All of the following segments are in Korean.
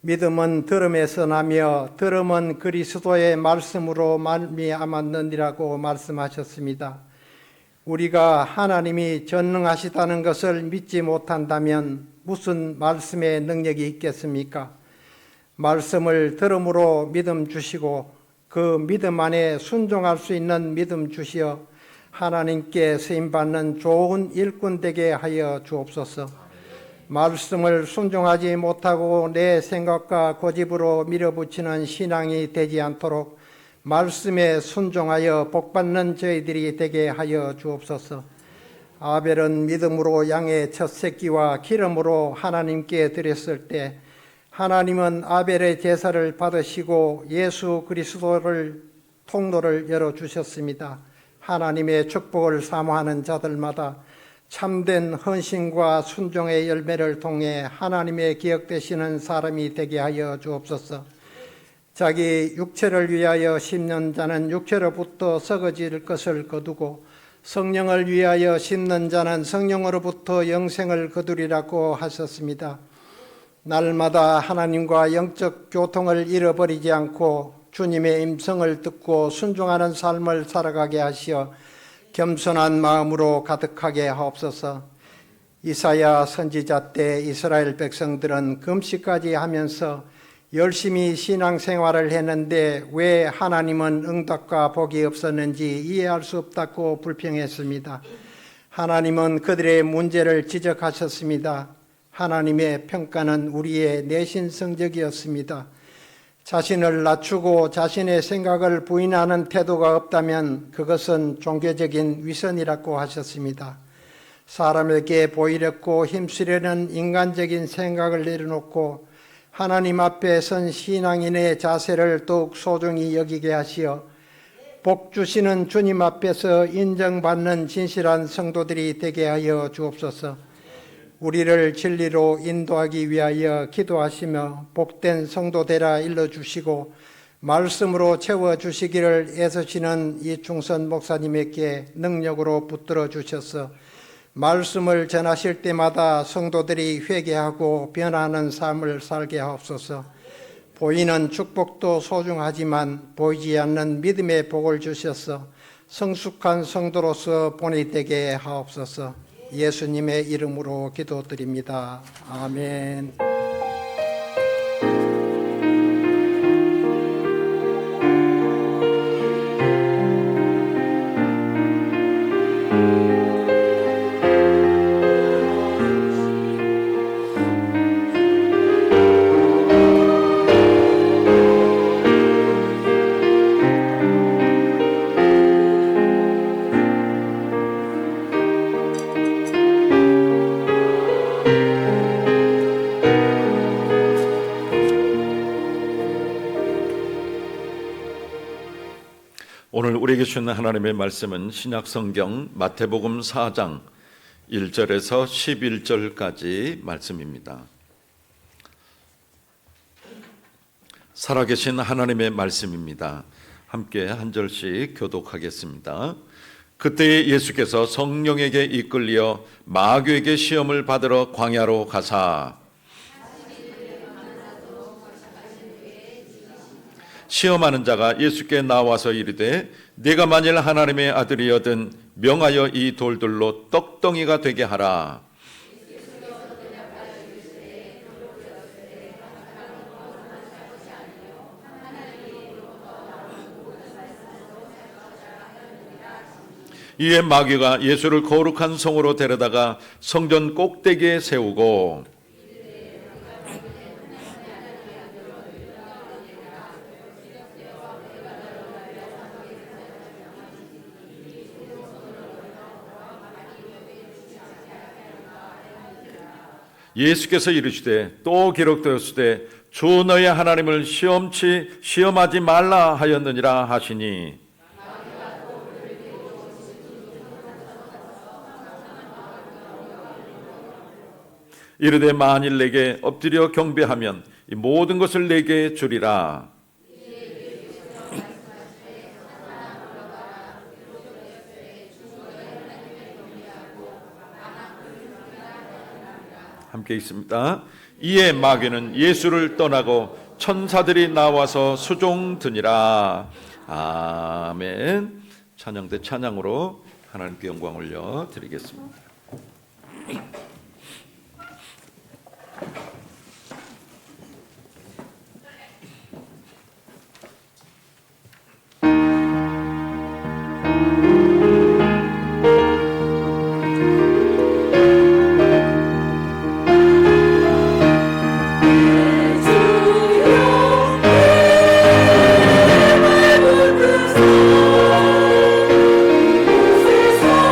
믿음은 들음에서 나며 들음은 그리스도의 말씀으로 말미암았느니라고 말씀하셨습니다. 우리가 하나님이 전능하시다는 것을 믿지 못한다면 무슨 말씀의 능력이 있겠습니까? 말씀을 들음으로 믿음 주시고 그 믿음 안에 순종할 수 있는 믿음 주시어 하나님께 쓰임받는 좋은 일꾼 되게 하여 주옵소서. 말씀을 순종하지 못하고 내 생각과 고집으로 밀어붙이는 신앙이 되지 않도록 말씀에 순종하여 복받는 저희들이 되게 하여 주옵소서. 아벨은 믿음으로 양의 첫 새끼와 기름으로 하나님께 드렸을 때 하나님은 아벨의 제사를 받으시고 예수 그리스도를 통로를 열어주셨습니다. 하나님의 축복을 사모하는 자들마다 참된 헌신과 순종의 열매를 통해 하나님의 기억되시는 사람이 되게 하여 주옵소서. 자기 육체를 위하여 심는 자는 육체로부터 썩어질 것을 거두고 성령을 위하여 심는 자는 성령으로부터 영생을 거두리라고 하셨습니다. 날마다 하나님과 영적 교통을 잃어버리지 않고 주님의 음성을 듣고 순종하는 삶을 살아가게 하시어 겸손한 마음으로 가득하게 하옵소서. 이사야 선지자 때 이스라엘 백성들은 금식까지 하면서 열심히 신앙생활을 했는데 왜 하나님은 응답과 복이 없었는지 이해할 수 없다고 불평했습니다. 하나님은 그들의 문제를 지적하셨습니다. 하나님의 평가는 우리의 내신 성적이었습니다. 자신을 낮추고 자신의 생각을 부인하는 태도가 없다면 그것은 종교적인 위선이라고 하셨습니다. 사람에게 보이려고 힘쓰려는 인간적인 생각을 내려놓고 하나님 앞에 선 신앙인의 자세를 더욱 소중히 여기게 하시어 복 주시는 주님 앞에서 인정받는 진실한 성도들이 되게 하여 주옵소서. 우리를 진리로 인도하기 위하여 기도하시며 복된 성도 되라 일러주시고 말씀으로 채워주시기를 애쓰시는 이충선 목사님에게 능력으로 붙들어 주셔서 말씀을 전하실 때마다 성도들이 회개하고 변화하는 삶을 살게 하옵소서. 보이는 축복도 소중하지만 보이지 않는 믿음의 복을 주셔서 성숙한 성도로서 본이 되게 하옵소서. 예수님의 이름으로 기도드립니다. 아멘. 오늘 우리에게 주시는 하나님의 말씀은 신약성경 마태복음 4장 1절에서 11절까지 말씀입니다. 살아계신 하나님의 말씀입니다. 함께 한 절씩 교독하겠습니다. 그때 예수께서 성령에게 이끌려 마귀에게 시험을 받으러 광야로 가사 시험하는 자가 예수께 나와서 이르되 네가 만일 하나님의 아들이거든 명하여 이 돌들로 떡덩이가 되게 하라. 이에 마귀가 예수를 거룩한 성으로 데려다가 성전 꼭대기에 세우고 예수께서 이르시되 또 기록되었으되 주 너의 하나님을 시험하지 말라 하였느니라 하시니 이르되 만일 내게 엎드려 경배하면 이 모든 것을 내게 주리라. 함께 있습니다. 이에 마귀는 예수를 떠나고 천사들이 나와서 수종드니라. 아멘. 찬양대 찬양으로 하나님께 영광 올려 드리겠습니다. 세상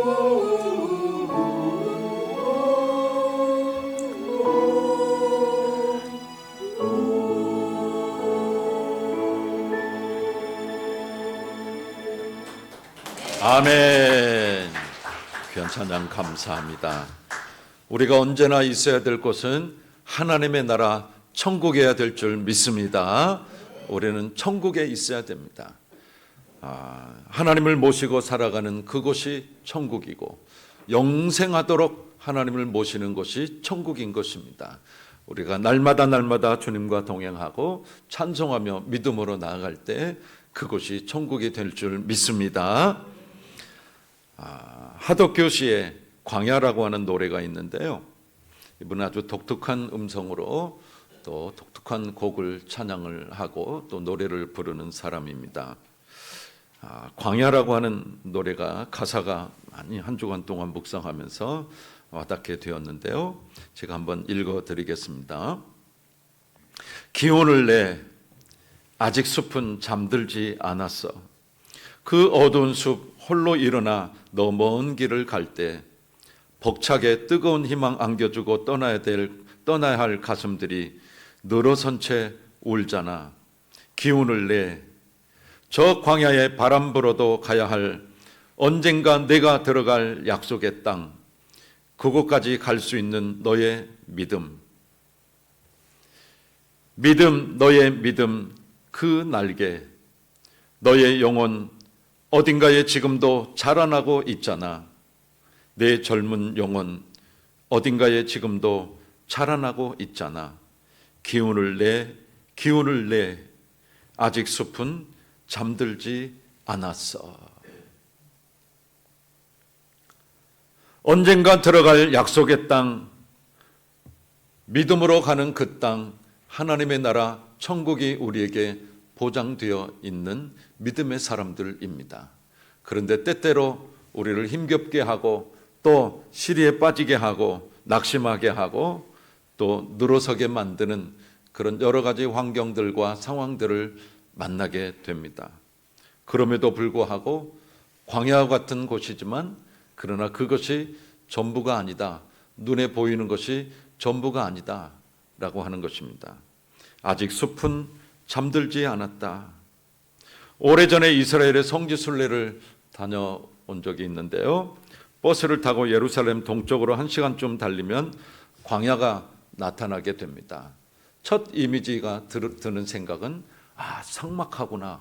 아멘. 귀한 찬양 감사합니다. 우리가 언제나 있어야 될 곳은 하나님의 나라 천국이어야 될 줄 믿습니다. 우리는 천국에 있어야 됩니다. 하나님을 모시고 살아가는 그곳이 천국이고 영생하도록 하나님을 모시는 곳이 천국인 것입니다. 우리가 날마다 주님과 동행하고 찬송하며 믿음으로 나아갈 때 그곳이 천국이 될 줄 믿습니다. 하덕규 씨의 광야라고 하는 노래가 있는데요. 이분은 아주 독특한 음성으로 또 독특한 곡을 찬양을 하고 또 노래를 부르는 사람입니다. 광야라고 하는 노래가 가사가 많이 한 주간 동안 묵상하면서 와닿게 되었는데요. 제가 한번 읽어드리겠습니다. 기운을 내 아직 숲은 잠들지 않았어. 그 어두운 숲 홀로 일어나 너 먼 길을 갈 때 벅차게 뜨거운 희망 안겨주고 떠나야 할 가슴들이 늘어선 채 울잖아. 기운을 내 저 광야에 바람 불어도 가야 할 언젠가 내가 들어갈 약속의 땅, 그곳까지 갈 수 있는 너의 믿음, 너의 믿음, 그 날개, 너의 영혼 어딘가에 지금도 자라나고 있잖아. 내 젊은 영혼 어딘가에 지금도 자라나고 있잖아. 기운을 내 아직 숲은 잠들지 않았어. 언젠가 들어갈 약속의 땅, 믿음으로 가는 그 땅, 하나님의 나라 천국이 우리에게 보장되어 있는 믿음의 사람들입니다. 그런데 때때로 우리를 힘겹게 하고 또 시리에 빠지게 하고 낙심하게 하고 또 늘어서게 만드는 그런 여러 가지 환경들과 상황들을 만나게 됩니다. 그럼에도 불구하고 광야와 같은 곳이지만 그러나 그것이 전부가 아니다. 눈에 보이는 것이 전부가 아니다 라고 하는 것입니다. 아직 숲은 잠들지 않았다. 오래전에 이스라엘의 성지순례를 다녀온 적이 있는데요. 버스를 타고 예루살렘 동쪽으로 1시간쯤 달리면 광야가 나타나게 됩니다. 첫 이미지가 드는 생각은 삭막하구나.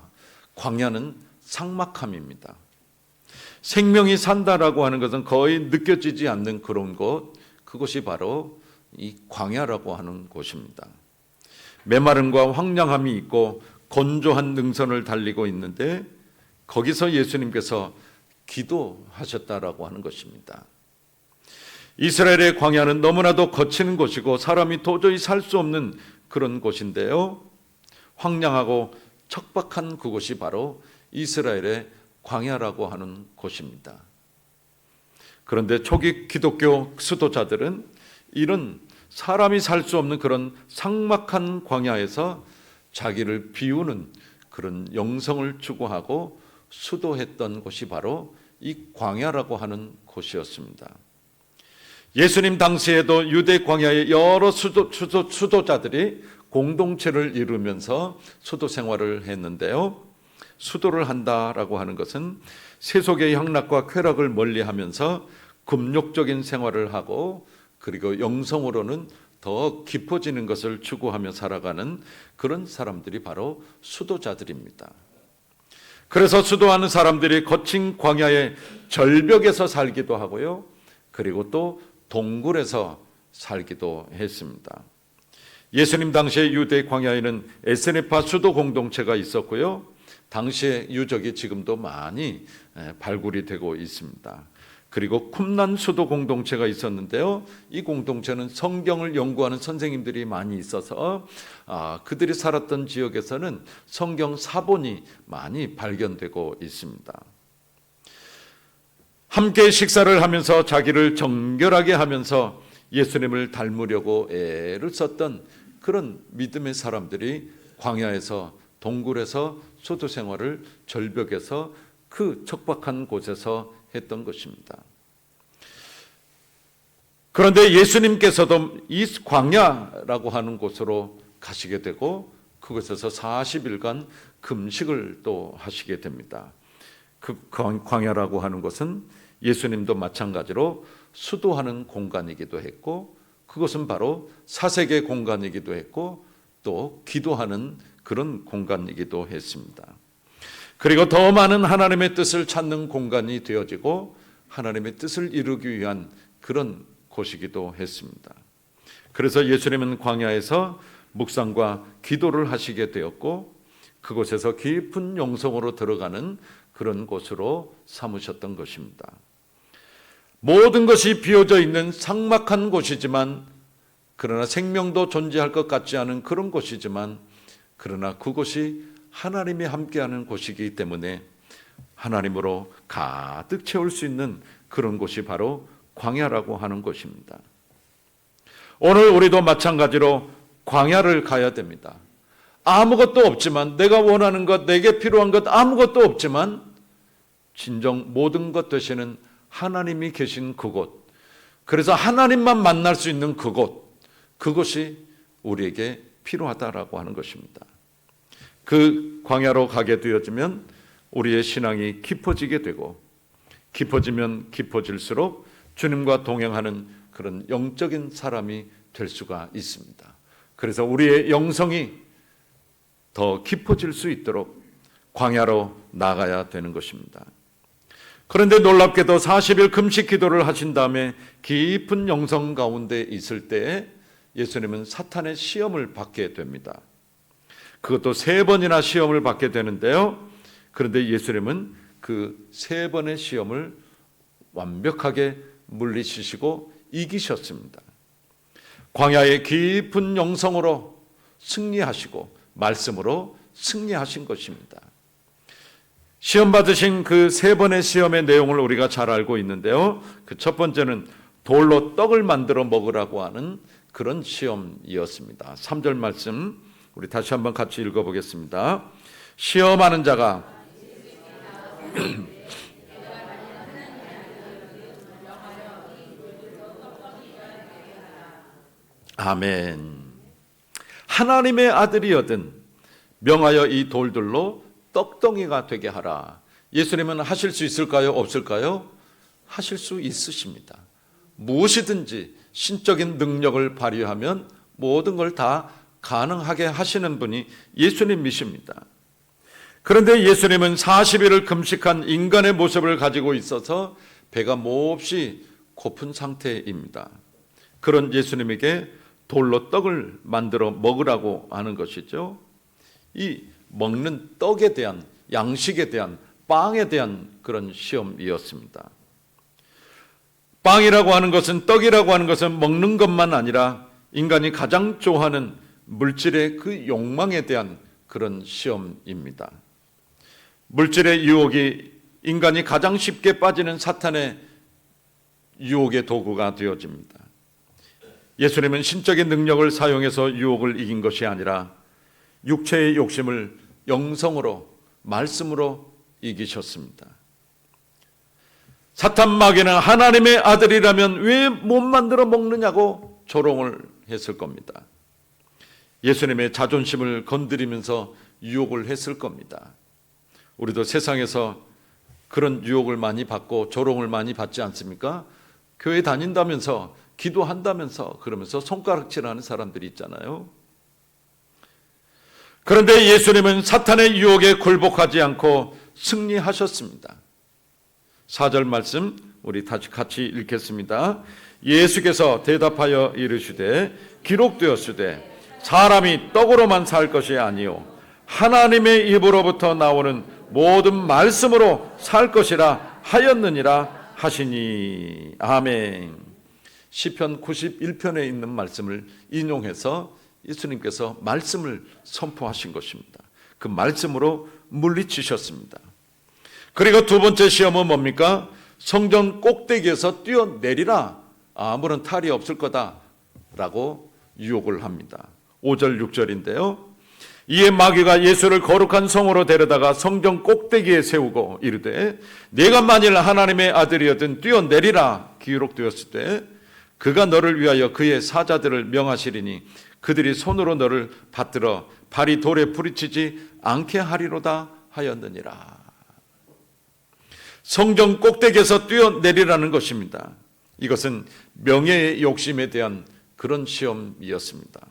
광야는 삭막함입니다. 생명이 산다라고 하는 것은 거의 느껴지지 않는 그런 곳, 그것이 바로 이 광야라고 하는 곳입니다. 메마름과 황량함이 있고 건조한 능선을 달리고 있는데 거기서 예수님께서 기도하셨다라고 하는 것입니다. 이스라엘의 광야는 너무나도 거치는 곳이고 사람이 도저히 살 수 없는 그런 곳인데요. 황량하고 척박한 그곳이 바로 이스라엘의 광야라고 하는 곳입니다. 그런데 초기 기독교 수도자들은 이런 사람이 살 수 없는 그런 삭막한 광야에서 자기를 비우는 그런 영성을 추구하고 수도했던 곳이 바로 이 광야라고 하는 곳이었습니다. 예수님 당시에도 유대 광야의 여러 수도자들이 공동체를 이루면서 수도 생활을 했는데요. 수도를 한다라고 하는 것은 세속의 향락과 쾌락을 멀리하면서 금욕적인 생활을 하고 그리고 영성으로는 더 깊어지는 것을 추구하며 살아가는 그런 사람들이 바로 수도자들입니다. 그래서 수도하는 사람들이 거친 광야의 절벽에서 살기도 하고요. 그리고 또 동굴에서 살기도 했습니다. 예수님 당시의 유대 광야에는 에스네파 수도 공동체가 있었고요. 당시의 유적이 지금도 많이 발굴이 되고 있습니다. 그리고 쿰란 수도 공동체가 있었는데요. 이 공동체는 성경을 연구하는 선생님들이 많이 있어서 그들이 살았던 지역에서는 성경 사본이 많이 발견되고 있습니다. 함께 식사를 하면서 자기를 정결하게 하면서 예수님을 닮으려고 애를 썼던 그런 믿음의 사람들이 광야에서 동굴에서 수도 생활을 절벽에서 그 척박한 곳에서 했던 것입니다. 그런데 예수님께서도 이 광야라고 하는 곳으로 가시게 되고 그곳에서 40일간 금식을 또 하시게 됩니다. 그 광야라고 하는 것은 예수님도 마찬가지로 수도하는 공간이기도 했고 그것은 바로 사색의 공간이기도 했고 또 기도하는 그런 공간이기도 했습니다. 그리고 더 많은 하나님의 뜻을 찾는 공간이 되어지고 하나님의 뜻을 이루기 위한 그런 곳이기도 했습니다. 그래서 예수님은 광야에서 묵상과 기도를 하시게 되었고 그곳에서 깊은 영성으로 들어가는 그런 곳으로 삼으셨던 것입니다. 모든 것이 비어져 있는 삭막한 곳이지만 그러나 생명도 존재할 것 같지 않은 그런 곳이지만 그러나 그곳이 하나님이 함께하는 곳이기 때문에 하나님으로 가득 채울 수 있는 그런 곳이 바로 광야라고 하는 곳입니다. 오늘 우리도 마찬가지로 광야를 가야 됩니다. 아무것도 없지만 내가 원하는 것, 내게 필요한 것 아무것도 없지만 진정 모든 것 되시는 하나님이 계신 그곳, 그래서 하나님만 만날 수 있는 그곳, 그것이 우리에게 필요하다라고 하는 것입니다. 그 광야로 가게 되어지면 우리의 신앙이 깊어지게 되고 깊어지면 깊어질수록 주님과 동행하는 그런 영적인 사람이 될 수가 있습니다. 그래서 우리의 영성이 더 깊어질 수 있도록 광야로 나가야 되는 것입니다. 그런데 놀랍게도 40일 금식 기도를 하신 다음에 깊은 영성 가운데 있을 때에 예수님은 사탄의 시험을 받게 됩니다. 그것도 3번이나 시험을 받게 되는데요. 그런데 예수님은 그 3번의 시험을 완벽하게 물리치시고 이기셨습니다. 광야의 깊은 영성으로 승리하시고 말씀으로 승리하신 것입니다. 시험 받으신 그 3번의 시험의 내용을 우리가 잘 알고 있는데요. 그 첫 번째는 돌로 떡을 만들어 먹으라고 하는 그런 시험이었습니다. 3절 말씀 우리 다시 한번 같이 읽어보겠습니다. 시험하는 자가 아멘. 하나님의 아들이거든 명하여 이 돌들로 떡덩이가 되게 하라. 예수님은 하실 수 있을까요? 없을까요? 하실 수 있으십니다. 무엇이든지 신적인 능력을 발휘하면 모든 걸 다 가능하게 하시는 분이 예수님이십니다. 그런데 예수님은 40일을 금식한 인간의 모습을 가지고 있어서 배가 몹시 고픈 상태입니다. 그런 예수님에게 돌로 떡을 만들어 먹으라고 하는 것이죠. 이 먹는 떡에 대한, 양식에 대한, 빵에 대한 그런 시험이었습니다. 빵이라고 하는 것은, 떡이라고 하는 것은 먹는 것만 아니라 인간이 가장 좋아하는 물질의 그 욕망에 대한 그런 시험입니다. 물질의 유혹이 인간이 가장 쉽게 빠지는 사탄의 유혹의 도구가 되어집니다. 예수님은 신적인 능력을 사용해서 유혹을 이긴 것이 아니라 육체의 욕심을 영성으로, 말씀으로 이기셨습니다. 사탄 마귀는 하나님의 아들이라면 왜 못 만들어 먹느냐고 조롱을 했을 겁니다. 예수님의 자존심을 건드리면서 유혹을 했을 겁니다. 우리도 세상에서 그런 유혹을 많이 받고 조롱을 많이 받지 않습니까? 교회 다닌다면서, 기도한다면서, 그러면서 손가락질하는 사람들이 있잖아요. 그런데 예수님은 사탄의 유혹에 굴복하지 않고 승리하셨습니다. 4절 말씀 우리 다시 같이 읽겠습니다. 예수께서 대답하여 이르시되 기록되었으되 사람이 떡으로만 살 것이 아니요 하나님의 입으로부터 나오는 모든 말씀으로 살 것이라 하였느니라 하시니. 아멘. 시편 91편에 있는 말씀을 인용해서 예수님께서 말씀을 선포하신 것입니다. 그 말씀으로 물리치셨습니다. 그리고 두 번째 시험은 뭡니까? 성전 꼭대기에서 뛰어내리라. 아무런 탈이 없을 거다라고 유혹을 합니다. 5절 6절인데요. 이에 마귀가 예수를 거룩한 성으로 데려다가 성전 꼭대기에 세우고 이르되 내가 만일 하나님의 아들이었든 뛰어내리라 기록되었을 때 그가 너를 위하여 그의 사자들을 명하시리니 그들이 손으로 너를 받들어 발이 돌에 부딪히지 않게 하리로다 하였느니라. 성전 꼭대기에서 뛰어내리라는 것입니다. 이것은 명예의 욕심에 대한 그런 시험이었습니다.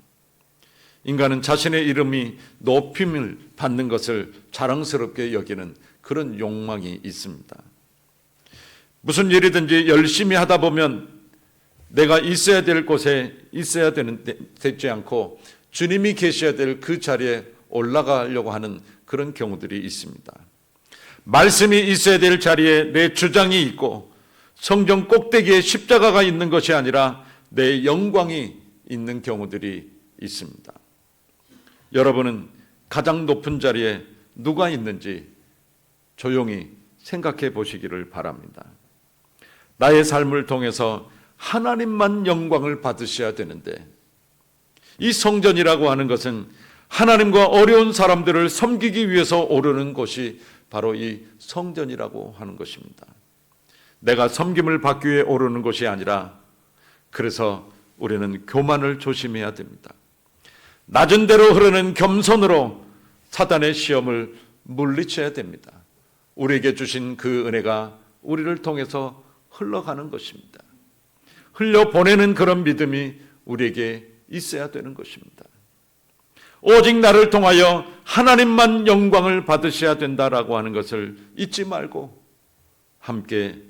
인간은 자신의 이름이 높임을 받는 것을 자랑스럽게 여기는 그런 욕망이 있습니다. 무슨 일이든지 열심히 하다 보면 내가 있어야 될 곳에 있어야 되지 않고 주님이 계셔야 될 그 자리에 올라가려고 하는 그런 경우들이 있습니다. 말씀이 있어야 될 자리에 내 주장이 있고 성전 꼭대기에 십자가가 있는 것이 아니라 내 영광이 있는 경우들이 있습니다. 여러분은 가장 높은 자리에 누가 있는지 조용히 생각해 보시기를 바랍니다. 나의 삶을 통해서 하나님만 영광을 받으셔야 되는데 이 성전이라고 하는 것은 하나님과 어려운 사람들을 섬기기 위해서 오르는 곳이 바로 이 성전이라고 하는 것입니다. 내가 섬김을 받기 위해 오르는 것이 아니라 그래서 우리는 교만을 조심해야 됩니다. 낮은 대로 흐르는 겸손으로 사단의 시험을 물리쳐야 됩니다. 우리에게 주신 그 은혜가 우리를 통해서 흘러가는 것입니다. 흘려보내는 그런 믿음이 우리에게 있어야 되는 것입니다. 오직 나를 통하여 하나님만 영광을 받으셔야 된다라고 하는 것을 잊지 말고 함께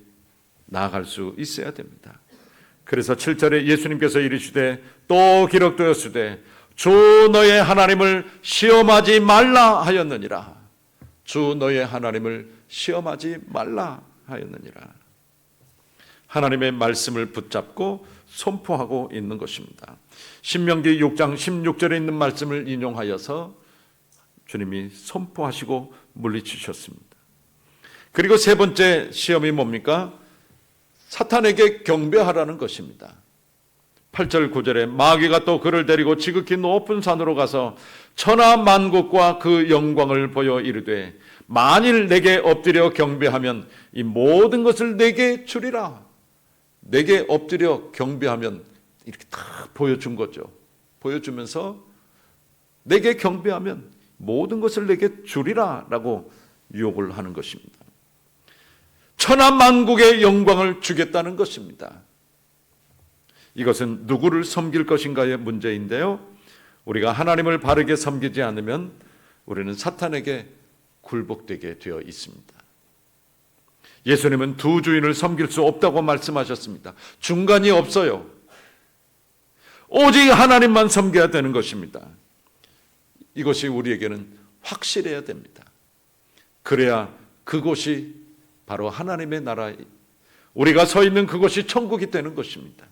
나아갈 수 있어야 됩니다. 그래서 7절에 예수님께서 이르시되 또 기록되었으되 주 너의 하나님을 시험하지 말라 하였느니라. 주 너의 하나님을 시험하지 말라 하였느니라. 하나님의 말씀을 붙잡고 선포하고 있는 것입니다. 신명기 6장 16절에 있는 말씀을 인용하여서 주님이 선포하시고 물리치셨습니다. 그리고 세 번째 시험이 뭡니까? 사탄에게 경배하라는 것입니다. 8절 9절에 마귀가 또 그를 데리고 지극히 높은 산으로 가서 천하 만국과 그 영광을 보여 이르되 만일 내게 엎드려 경배하면 이 모든 것을 내게 주리라. 내게 엎드려 경배하면 이렇게 딱 보여준 거죠. 보여주면서 내게 경배하면 모든 것을 내게 주리라 라고 유혹을 하는 것입니다. 천하 만국의 영광을 주겠다는 것입니다. 이것은 누구를 섬길 것인가의 문제인데요. 우리가 하나님을 바르게 섬기지 않으면 우리는 사탄에게 굴복되게 되어 있습니다. 예수님은 두 주인을 섬길 수 없다고 말씀하셨습니다. 중간이 없어요. 오직 하나님만 섬겨야 되는 것입니다. 이것이 우리에게는 확실해야 됩니다. 그래야 그곳이 바로 하나님의 나라, 우리가 서 있는 그곳이 천국이 되는 것입니다.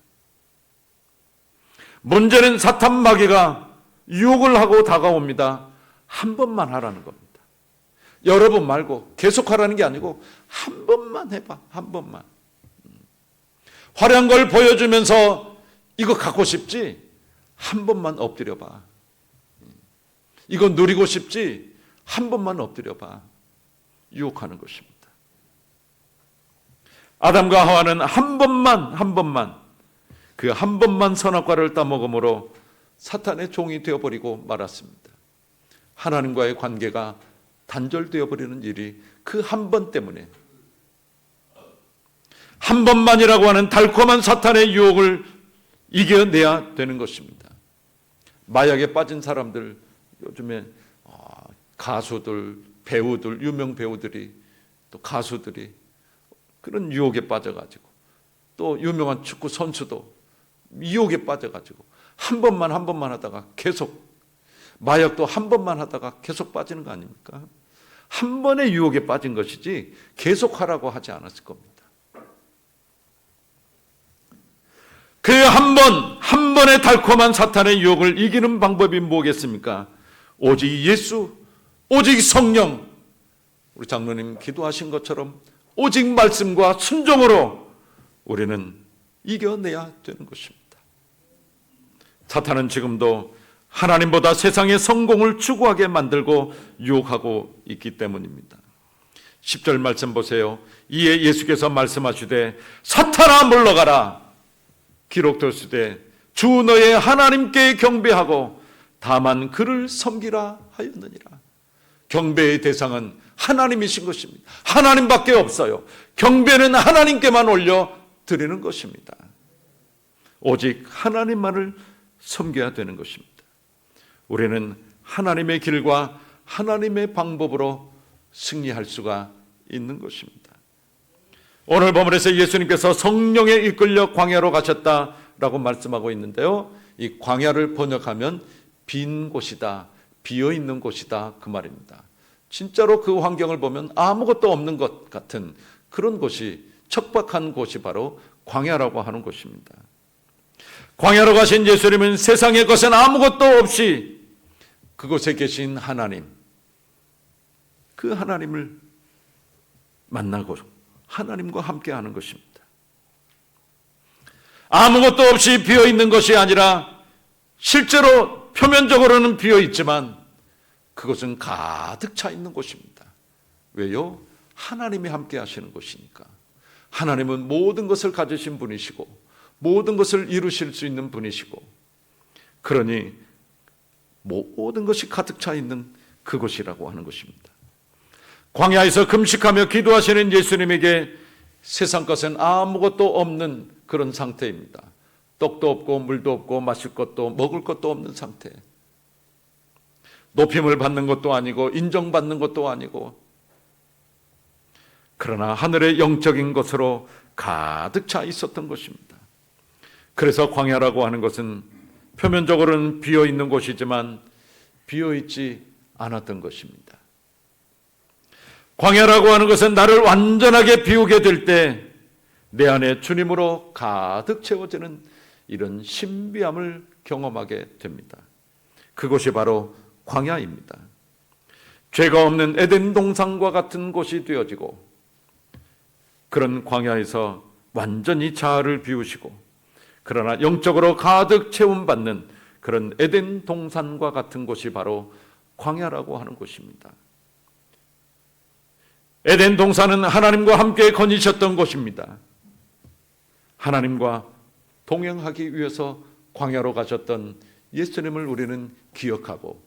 문제는 사탄 마귀가 유혹을 하고 다가옵니다. 한 번만 하라는 겁니다. 여러 번 말고 계속 하라는 게 아니고 한 번만 해봐. 한 번만. 화려한 걸 보여주면서 이거 갖고 싶지? 한 번만 엎드려봐. 이거 누리고 싶지? 한 번만 엎드려봐. 유혹하는 것입니다. 아담과 하와는 한 번만 그 한 번만 선악과를 따먹음으로 사탄의 종이 되어버리고 말았습니다. 하나님과의 관계가 단절되어 버리는 일이 그 한 번 때문에, 한 번만이라고 하는 달콤한 사탄의 유혹을 이겨내야 되는 것입니다. 마약에 빠진 사람들, 요즘에 가수들, 배우들, 유명 배우들이, 또 가수들이 그런 유혹에 빠져가지고, 또 유명한 축구 선수도 유혹에 빠져가지고 한 번만 하다가 계속, 마약도 한 번만 하다가 계속 빠지는 거 아닙니까? 한 번의 유혹에 빠진 것이지 계속 하라고 하지 않았을 겁니다. 그 한 번의 달콤한 사탄의 유혹을 이기는 방법이 뭐겠습니까? 오직 예수, 오직 성령, 우리 장로님 기도하신 것처럼 오직 말씀과 순종으로 우리는 이겨내야 되는 것입니다. 사탄은 지금도 하나님보다 세상의 성공을 추구하게 만들고 유혹하고 있기 때문입니다. 10절 말씀 보세요. 이에 예수께서 말씀하시되 사탄아 물러가라. 기록되었을 주 너의 하나님께 경배하고 다만 그를 섬기라 하였느니라. 경배의 대상은 하나님이신 것입니다. 하나님밖에 없어요. 경배는 하나님께만 올려 드리는 것입니다. 오직 하나님만을 섬겨야 되는 것입니다. 우리는 하나님의 길과 하나님의 방법으로 승리할 수가 있는 것입니다. 오늘 본문에서 예수님께서 성령에 이끌려 광야로 가셨다라고 말씀하고 있는데요, 이 광야를 번역하면 빈 곳이다, 비어있는 곳이다, 그 말입니다. 진짜로 그 환경을 보면 아무것도 없는 것 같은 그런 곳이, 척박한 곳이 바로 광야라고 하는 곳입니다. 광야로 가신 예수님은 세상의 것은 아무것도 없이 그곳에 계신 하나님, 그 하나님을 만나고 하나님과 함께하는 것입니다. 아무것도 없이 비어있는 것이 아니라 실제로 표면적으로는 비어있지만 그것은 가득 차 있는 곳입니다. 왜요? 하나님이 함께 하시는 곳이니까. 하나님은 모든 것을 가지신 분이시고 모든 것을 이루실 수 있는 분이시고, 그러니 모든 것이 가득 차 있는 그곳이라고 하는 것입니다. 광야에서 금식하며 기도하시는 예수님에게 세상 것은 아무것도 없는 그런 상태입니다. 떡도 없고 물도 없고 마실 것도 먹을 것도 없는 상태. 높임을 받는 것도 아니고 인정받는 것도 아니고, 그러나 하늘의 영적인 것으로 가득 차 있었던 것입니다. 그래서 광야라고 하는 것은 표면적으로는 비어있는 곳이지만 비어있지 않았던 것입니다. 광야라고 하는 것은 나를 완전하게 비우게 될 때 내 안에 주님으로 가득 채워지는 이런 신비함을 경험하게 됩니다. 그곳이 바로 광야입니다. 죄가 없는 에덴 동산과 같은 곳이 되어지고, 그런 광야에서 완전히 자아를 비우시고 그러나 영적으로 가득 채움받는 그런 에덴 동산과 같은 곳이 바로 광야라고 하는 곳입니다. 에덴 동산은 하나님과 함께 거니셨던 곳입니다. 하나님과 동행하기 위해서 광야로 가셨던 예수님을 우리는 기억하고,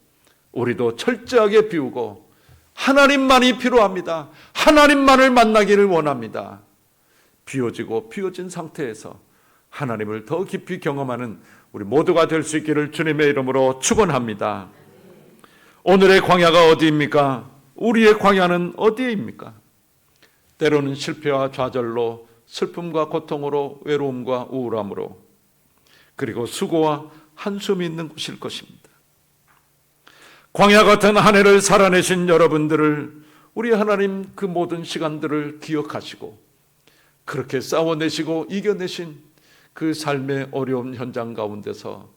우리도 철저하게 비우고 하나님만이 필요합니다. 하나님만을 만나기를 원합니다. 비워지고 비워진 상태에서 하나님을 더 깊이 경험하는 우리 모두가 될 수 있기를 주님의 이름으로 축원합니다. 오늘의 광야가 어디입니까? 우리의 광야는 어디입니까? 때로는 실패와 좌절로, 슬픔과 고통으로, 외로움과 우울함으로, 그리고 수고와 한숨이 있는 곳일 것입니다. 광야 같은 한 해를 살아내신 여러분들을 우리 하나님 그 모든 시간들을 기억하시고 그렇게 싸워내시고 이겨내신 그 삶의 어려운 현장 가운데서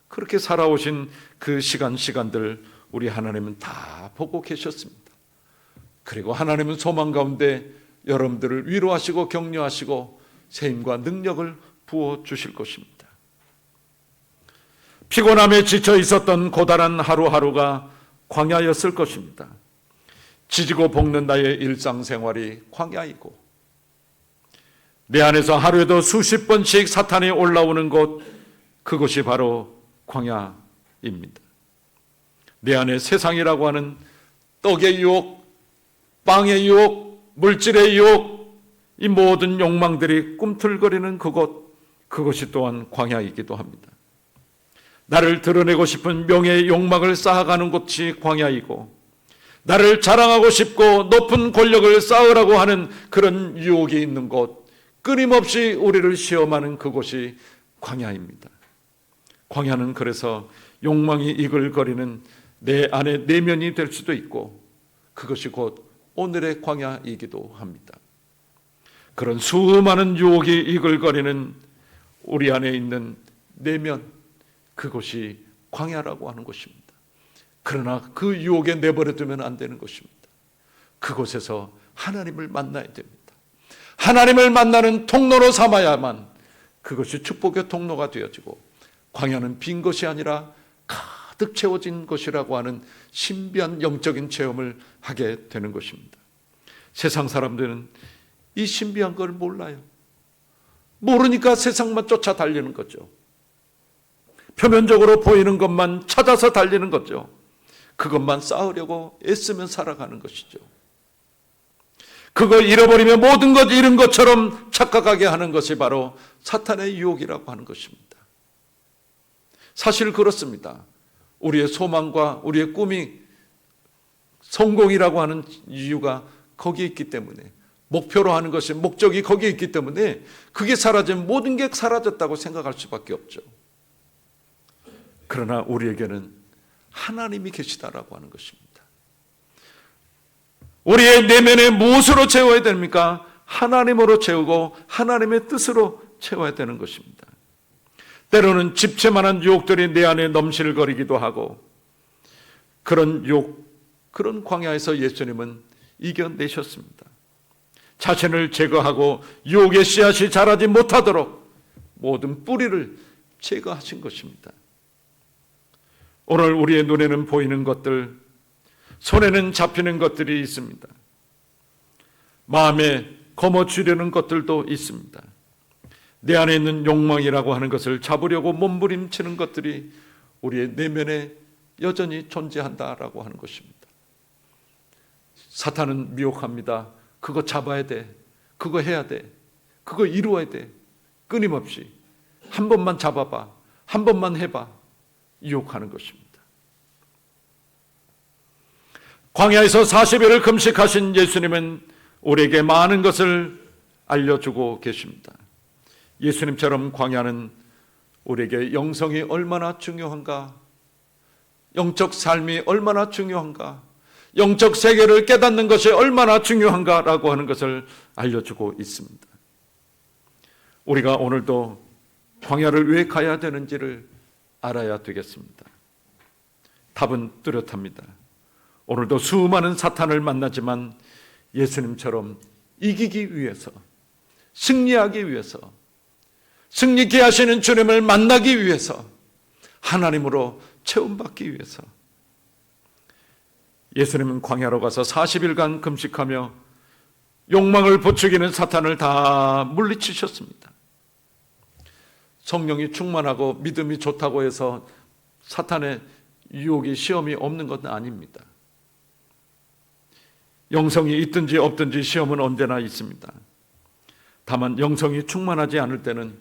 그렇게 살아오신 그 시간들 우리 하나님은 다 보고 계셨습니다. 그리고 하나님은 소망 가운데 여러분들을 위로하시고 격려하시고 세임과 능력을 부어주실 것입니다. 피곤함에 지쳐 있었던 고단한 하루하루가 광야였을 것입니다. 지지고 볶는 나의 일상생활이 광야이고, 내 안에서 하루에도 수십 번씩 사탄이 올라오는 곳, 그것이 바로 광야입니다. 내 안에 세상이라고 하는 떡의 유혹, 빵의 유혹, 물질의 유혹, 이 모든 욕망들이 꿈틀거리는 그것이 또한 광야이기도 합니다. 나를 드러내고 싶은 명예의 욕망을 쌓아가는 곳이 광야이고, 나를 자랑하고 싶고 높은 권력을 쌓으라고 하는 그런 유혹이 있는 곳, 끊임없이 우리를 시험하는 그곳이 광야입니다. 광야는 그래서 욕망이 이글거리는 내 안의 내면이 될 수도 있고, 그것이 곧 오늘의 광야이기도 합니다. 그런 수많은 유혹이 이글거리는 우리 안에 있는 내면, 그것이 광야라고 하는 것입니다. 그러나 그 유혹에 내버려 두면 안 되는 것입니다. 그곳에서 하나님을 만나야 됩니다. 하나님을 만나는 통로로 삼아야만 그것이 축복의 통로가 되어지고, 광야는 빈 것이 아니라 가득 채워진 것이라고 하는 신비한 영적인 체험을 하게 되는 것입니다. 세상 사람들은 이 신비한 걸 몰라요. 모르니까 세상만 쫓아 달리는 거죠. 표면적으로 보이는 것만 찾아서 달리는 거죠. 그것만 쌓으려고 애쓰며 살아가는 것이죠. 그거 잃어버리면 모든 것 잃은 것처럼 착각하게 하는 것이 바로 사탄의 유혹이라고 하는 것입니다. 사실 그렇습니다. 우리의 소망과 우리의 꿈이 성공이라고 하는 이유가 거기에 있기 때문에, 목표로 하는 것이 목적이 거기에 있기 때문에 그게 사라지면 모든 게 사라졌다고 생각할 수밖에 없죠. 그러나 우리에게는 하나님이 계시다라고 하는 것입니다. 우리의 내면에 무엇으로 채워야 됩니까? 하나님으로 채우고 하나님의 뜻으로 채워야 되는 것입니다. 때로는 집채만한 유혹들이 내 안에 넘실거리기도 하고, 그런 유혹, 그런 광야에서 예수님은 이겨내셨습니다. 자신을 제거하고 유혹의 씨앗이 자라지 못하도록 모든 뿌리를 제거하신 것입니다. 오늘 우리의 눈에는 보이는 것들, 손에는 잡히는 것들이 있습니다. 마음에 거머쥐려는 것들도 있습니다. 내 안에 있는 욕망이라고 하는 것을 잡으려고 몸부림치는 것들이 우리의 내면에 여전히 존재한다라고 하는 것입니다. 사탄은 미혹합니다. 그거 잡아야 돼. 그거 해야 돼. 그거 이루어야 돼. 끊임없이 한 번만 잡아봐. 한 번만 해봐. 유혹하는 것입니다. 광야에서 40일을 금식하신 예수님은 우리에게 많은 것을 알려주고 계십니다. 예수님처럼 광야는 우리에게 영성이 얼마나 중요한가, 영적 삶이 얼마나 중요한가, 영적 세계를 깨닫는 것이 얼마나 중요한가라고 하는 것을 알려주고 있습니다. 우리가 오늘도 광야를 왜 가야 되는지를 알아야 되겠습니다. 답은 뚜렷합니다. 오늘도 수많은 사탄을 만나지만 예수님처럼 이기기 위해서, 승리하기 위해서, 승리케 하시는 주님을 만나기 위해서, 하나님으로 체험받기 위해서 예수님은 광야로 가서 40일간 금식하며 욕망을 부추기는 사탄을 다 물리치셨습니다. 성령이 충만하고 믿음이 좋다고 해서 사탄의 유혹이, 시험이 없는 것은 아닙니다. 영성이 있든지 없든지 시험은 언제나 있습니다. 다만 영성이 충만하지 않을 때는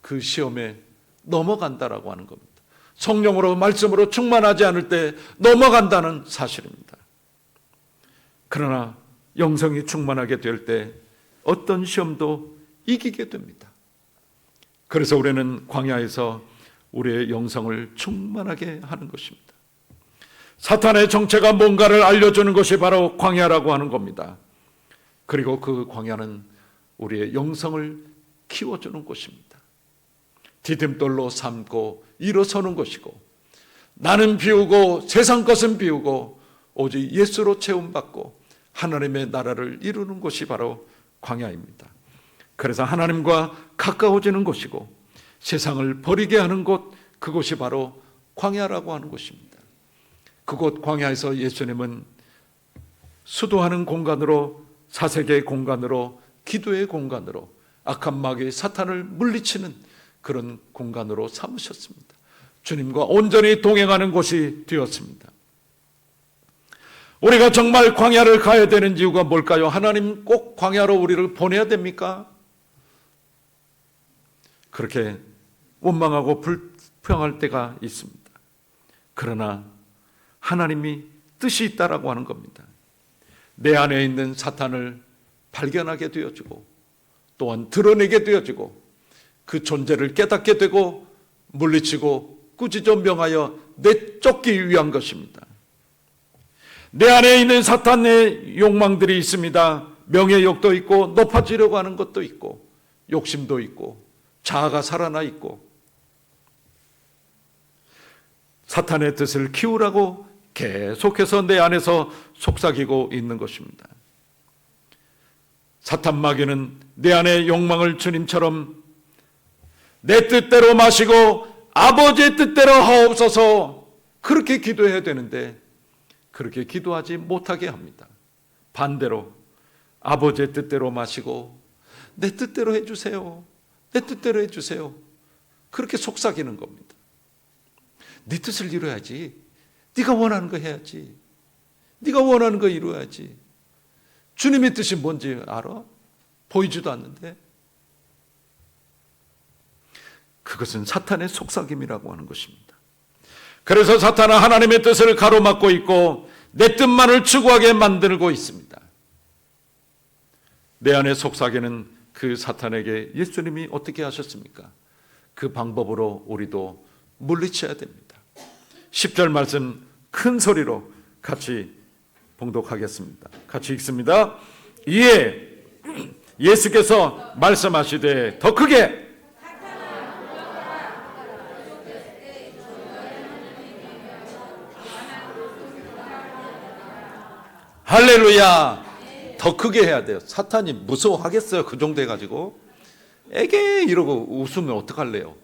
그 시험에 넘어간다라고 하는 겁니다. 성령으로, 말씀으로 충만하지 않을 때 넘어간다는 사실입니다. 그러나 영성이 충만하게 될 때 어떤 시험도 이기게 됩니다. 그래서 우리는 광야에서 우리의 영성을 충만하게 하는 것입니다. 사탄의 정체가 뭔가를 알려주는 것이 바로 광야라고 하는 겁니다. 그리고 그 광야는 우리의 영성을 키워주는 곳입니다. 디딤돌로 삼고 일어서는 것이고, 나는 비우고 세상 것은 비우고 오직 예수로 채움받고 하나님의 나라를 이루는 곳이 바로 광야입니다. 그래서 하나님과 가까워지는 곳이고 세상을 버리게 하는 곳, 그곳이 바로 광야라고 하는 곳입니다. 그곳 광야에서 예수님은 수도하는 공간으로, 사색의 공간으로, 기도의 공간으로, 악한 마귀 사탄을 물리치는 그런 공간으로 삼으셨습니다. 주님과 온전히 동행하는 곳이 되었습니다. 우리가 정말 광야를 가야 되는 이유가 뭘까요? 하나님 꼭 광야로 우리를 보내야 됩니까? 그렇게 원망하고 불평할 때가 있습니다. 그러나 하나님이 뜻이 있다라고 하는 겁니다. 내 안에 있는 사탄을 발견하게 되어지고 또한 드러내게 되어지고 그 존재를 깨닫게 되고 물리치고 꾸짖어 명하여 내쫓기 위한 것입니다. 내 안에 있는 사탄의 욕망들이 있습니다. 명예욕도 있고 높아지려고 하는 것도 있고 욕심도 있고 자아가 살아나 있고, 사탄의 뜻을 키우라고 계속해서 내 안에서 속삭이고 있는 것입니다. 사탄 마귀는 내 안의 욕망을 주님처럼 내 뜻대로 마시고 아버지의 뜻대로 하옵소서, 그렇게 기도해야 되는데 그렇게 기도하지 못하게 합니다. 반대로 아버지의 뜻대로 마시고 내 뜻대로 해주세요, 내 뜻대로 해주세요. 그렇게 속삭이는 겁니다. 네 뜻을 이루어야지. 네가 원하는 거 해야지. 네가 원하는 거 이루어야지. 주님의 뜻이 뭔지 알아? 보이지도 않는데. 그것은 사탄의 속삭임이라고 하는 것입니다. 그래서 사탄은 하나님의 뜻을 가로막고 있고 내 뜻만을 추구하게 만들고 있습니다. 내 안에 속삭이는 그 사탄에게 예수님이 어떻게 하셨습니까? 그 방법으로 우리도 물리쳐야 됩니다. 10절 말씀 큰 소리로 같이 봉독하겠습니다. 같이 읽습니다. 이에 예수께서 말씀하시되 더 크게 할렐루야. 더 크게 해야 돼요. 사탄이 무서워하겠어요? 그 정도 해가지고 에게 이러고 웃으면 어떡할래요?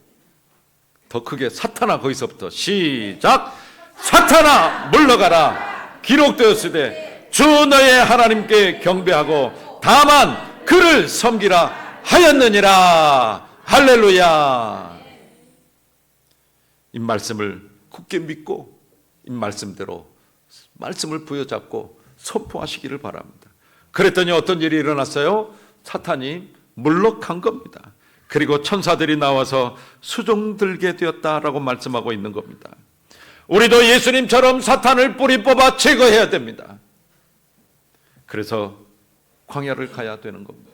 더 크게 사탄아, 거기서부터 시작. 사탄아 물러가라. 기록되었으되 주 너의 하나님께 경배하고 다만 그를 섬기라 하였느니라. 할렐루야. 이 말씀을 굳게 믿고 이 말씀대로 말씀을 부여잡고 선포하시기를 바랍니다. 그랬더니 어떤 일이 일어났어요? 사탄이 물러간 겁니다. 그리고 천사들이 나와서 수종들게 되었다라고 말씀하고 있는 겁니다. 우리도 예수님처럼 사탄을 뿌리 뽑아 제거해야 됩니다. 그래서 광야를 가야 되는 겁니다.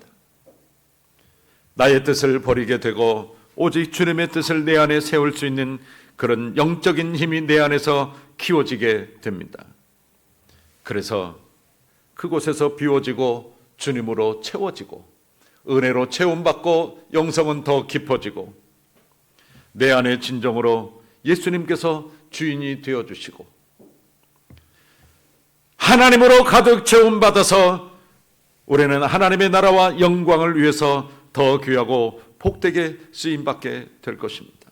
나의 뜻을 버리게 되고 오직 주님의 뜻을 내 안에 세울 수 있는 그런 영적인 힘이 내 안에서 키워지게 됩니다. 그래서 그곳에서 비워지고 주님으로 채워지고 은혜로 채움받고 영성은 더 깊어지고 내 안에 진정으로 예수님께서 주인이 되어주시고 하나님으로 가득 채움받아서 우리는 하나님의 나라와 영광을 위해서 더 귀하고 복되게 쓰임받게 될 것입니다.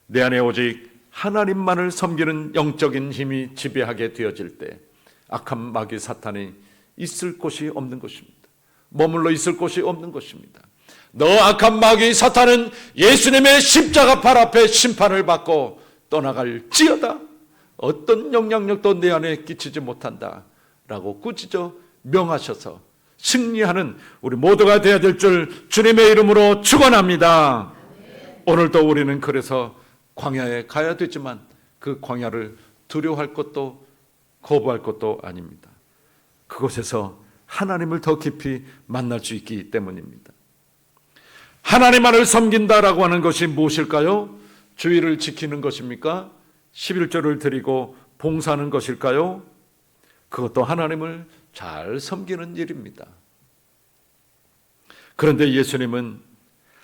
내 안에 오직 하나님만을 섬기는 영적인 힘이 지배하게 되어질 때 악한 마귀 사탄이 있을 곳이 없는 것입니다. 머물러 있을 곳이 없는 것입니다. 너 악한 마귀 사탄은 예수님의 십자가 발 앞에 심판을 받고 떠나갈지어다. 어떤 영향력도 내 안에 끼치지 못한다 라고 꾸짖어 명하셔서 승리하는 우리 모두가 되어야 될 줄 주님의 이름으로 축원합니다. 오늘도 우리는 그래서 광야에 가야 되지만 그 광야를 두려워할 것도 거부할 것도 아닙니다. 그곳에서 하나님을 더 깊이 만날 수 있기 때문입니다. 하나님만을 섬긴다라고 하는 것이 무엇일까요? 주의를 지키는 것입니까? 11조를 드리고 봉사하는 것일까요? 그것도 하나님을 잘 섬기는 일입니다. 그런데 예수님은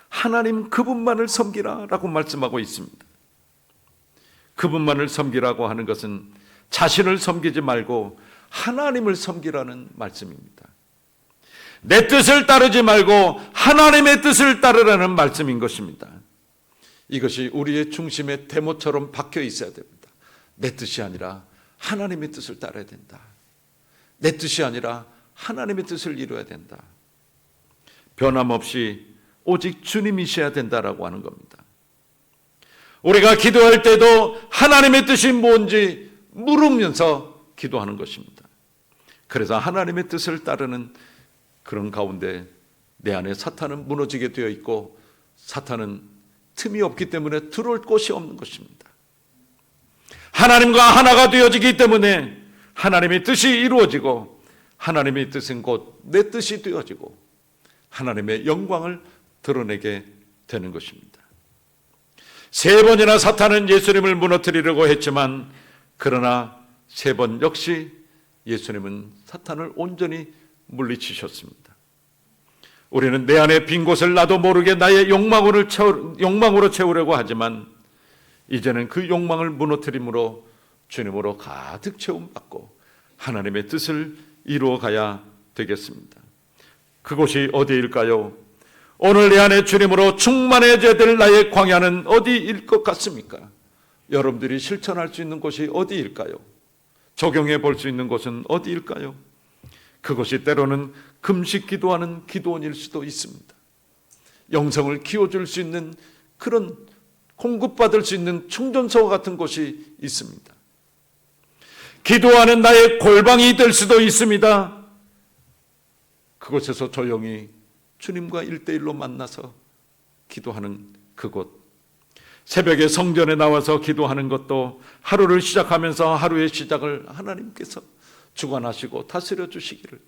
하나님 그분만을 섬기라라고 말씀하고 있습니다. 그분만을 섬기라고 하는 것은 자신을 섬기지 말고 하나님을 섬기라는 말씀입니다. 내 뜻을 따르지 말고 하나님의 뜻을 따르라는 말씀인 것입니다. 이것이 우리의 중심의 대모처럼 박혀 있어야 됩니다. 내 뜻이 아니라 하나님의 뜻을 따라야 된다. 내 뜻이 아니라 하나님의 뜻을 이루어야 된다. 변함없이 오직 주님이셔야 된다라고 하는 겁니다. 우리가 기도할 때도 하나님의 뜻이 뭔지 물으면서 기도하는 것입니다. 그래서 하나님의 뜻을 따르는 그런 가운데 내 안에 사탄은 무너지게 되어 있고 사탄은 틈이 없기 때문에 들어올 곳이 없는 것입니다. 하나님과 하나가 되어지기 때문에 하나님의 뜻이 이루어지고 하나님의 뜻은 곧 내 뜻이 되어지고 하나님의 영광을 드러내게 되는 것입니다. 3번이나 사탄은 예수님을 무너뜨리려고 했지만 그러나 3번 역시 예수님은 사탄을 온전히 물리치셨습니다. 우리는 내 안에 빈 곳을 나도 모르게 나의 욕망으로 채우려고 하지만 이제는 그 욕망을 무너뜨림으로 주님으로 가득 채움받고 하나님의 뜻을 이루어가야 되겠습니다. 그곳이 어디일까요? 오늘 내 안에 주님으로 충만해져야 될 나의 광야는 어디일 것 같습니까? 여러분들이 실천할 수 있는 곳이 어디일까요? 적용해 볼 수 있는 곳은 어디일까요? 그것이 때로는 금식 기도하는 기도원일 수도 있습니다. 영성을 키워줄 수 있는 그런 공급받을 수 있는 충전소 같은 곳이 있습니다. 기도하는 나의 골방이 될 수도 있습니다. 그곳에서 조용히 주님과 1대1로 만나서 기도하는 그곳. 새벽에 성전에 나와서 기도하는 것도 하루를 시작하면서 하루의 시작을 하나님께서 주관하시고 다스려 주시기를,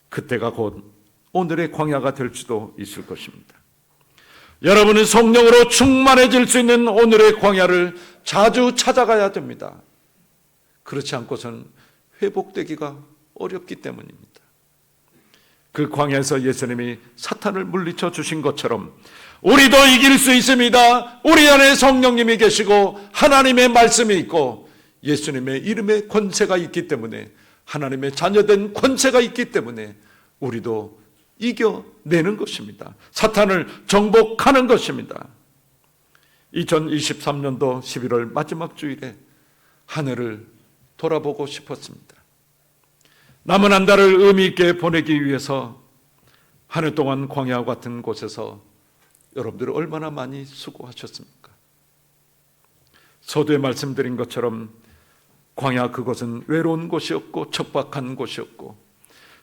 그때가 곧 오늘의 광야가 될 수도 있을 것입니다. 여러분은 성령으로 충만해질 수 있는 오늘의 광야를 자주 찾아가야 됩니다. 그렇지 않고서는 회복되기가 어렵기 때문입니다. 그 광야에서 예수님이 사탄을 물리쳐 주신 것처럼 우리도 이길 수 있습니다. 우리 안에 성령님이 계시고 하나님의 말씀이 있고 예수님의 이름의 권세가 있기 때문에, 하나님의 자녀된 권세가 있기 때문에 우리도 이겨내는 것입니다. 사탄을 정복하는 것입니다. 2023년도 11월 마지막 주일에 하늘을 돌아보고 싶었습니다. 남은 한 달을 의미 있게 보내기 위해서 한 해 동안 광야 같은 곳에서 여러분들 얼마나 많이 수고하셨습니까? 서두에 말씀드린 것처럼 광야 그곳은 외로운 곳이었고 척박한 곳이었고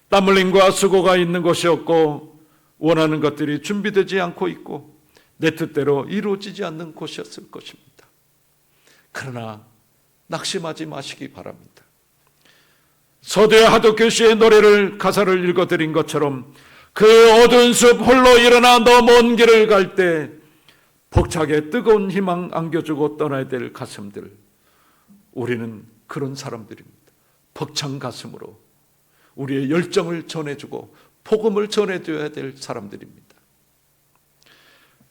땀 흘림과 수고가 있는 곳이었고 원하는 것들이 준비되지 않고 있고 내 뜻대로 이루어지지 않는 곳이었을 것입니다. 그러나 낙심하지 마시기 바랍니다. 서두에 하도교시의 노래를 가사를 읽어드린 것처럼 그 어두운 숲 홀로 일어나 너 먼 길을 갈 때 벅차게 뜨거운 희망 안겨주고 떠나야 될 가슴들, 우리는 그런 사람들입니다. 벅찬 가슴으로 우리의 열정을 전해주고 복음을 전해줘야 될 사람들입니다.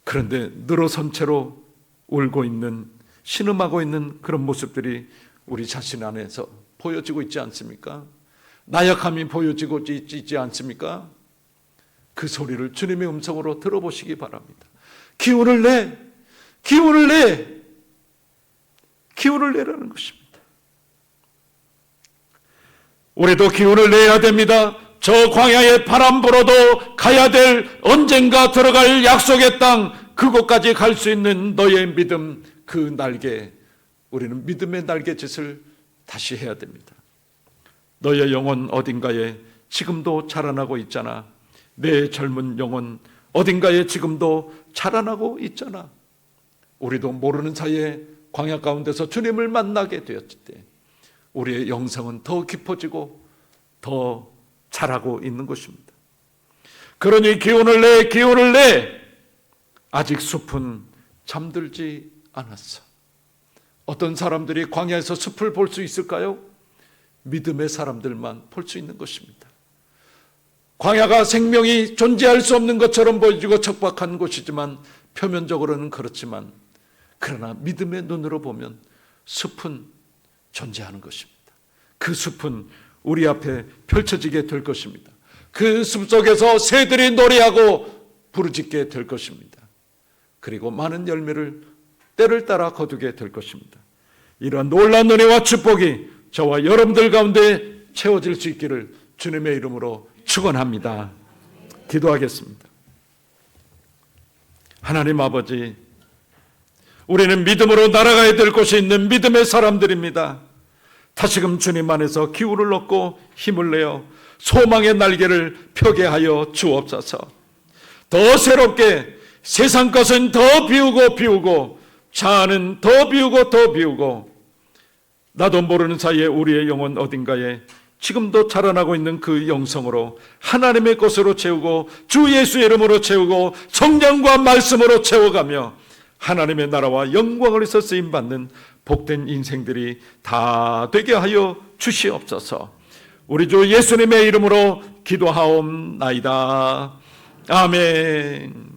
그런데 늘어선 채로 울고 있는, 신음하고 있는 그런 모습들이 우리 자신 안에서 보여지고 있지 않습니까? 나약함이 보여지고 있지 않습니까? 그 소리를 주님의 음성으로 들어보시기 바랍니다. 기운을 내! 기운을 내! 기운을 내라는 것입니다. 우리도 기운을 내야 됩니다. 저 광야에 바람 불어도 가야 될, 언젠가 들어갈 약속의 땅, 그곳까지 갈 수 있는 너의 믿음, 그 날개, 우리는 믿음의 날개짓을 다시 해야 됩니다. 너의 영혼 어딘가에 지금도 자라나고 있잖아. 내 젊은 영혼 어딘가에 지금도 자라나고 있잖아. 우리도 모르는 사이에 광야 가운데서 주님을 만나게 되었을 때 우리의 영성은 더 깊어지고 더 자라고 있는 것입니다. 그러니 기운을 내, 기운을 내! 아직 숲은 잠들지 않았어. 어떤 사람들이 광야에서 숲을 볼 수 있을까요? 믿음의 사람들만 볼 수 있는 것입니다. 광야가 생명이 존재할 수 없는 것처럼 보여지고 척박한 곳이지만 표면적으로는 그렇지만, 그러나 믿음의 눈으로 보면 숲은 존재하는 것입니다. 그 숲은 우리 앞에 펼쳐지게 될 것입니다. 그 숲 속에서 새들이 노래하고 부르짖게 될 것입니다. 그리고 많은 열매를 때를 따라 거두게 될 것입니다. 이러한 놀라운 은혜와 축복이 저와 여러분들 가운데 채워질 수 있기를 주님의 이름으로 축원합니다. 기도하겠습니다. 하나님 아버지, 우리는 믿음으로 날아가야 될 곳이 있는 믿음의 사람들입니다. 다시금 주님 안에서 기운을 얻고 힘을 내어 소망의 날개를 펴게 하여 주옵소서. 더 새롭게 세상 것은 더 비우고 자아는 더 비우고 나도 모르는 사이에 우리의 영혼 어딘가에 지금도 자라나고 있는 그 영성으로 하나님의 것으로 채우고 주 예수의 이름으로 채우고 성령과 말씀으로 채워가며 하나님의 나라와 영광을 위해서 쓰임받는 복된 인생들이 다 되게 하여 주시옵소서. 우리 주 예수님의 이름으로 기도하옵나이다. 아멘.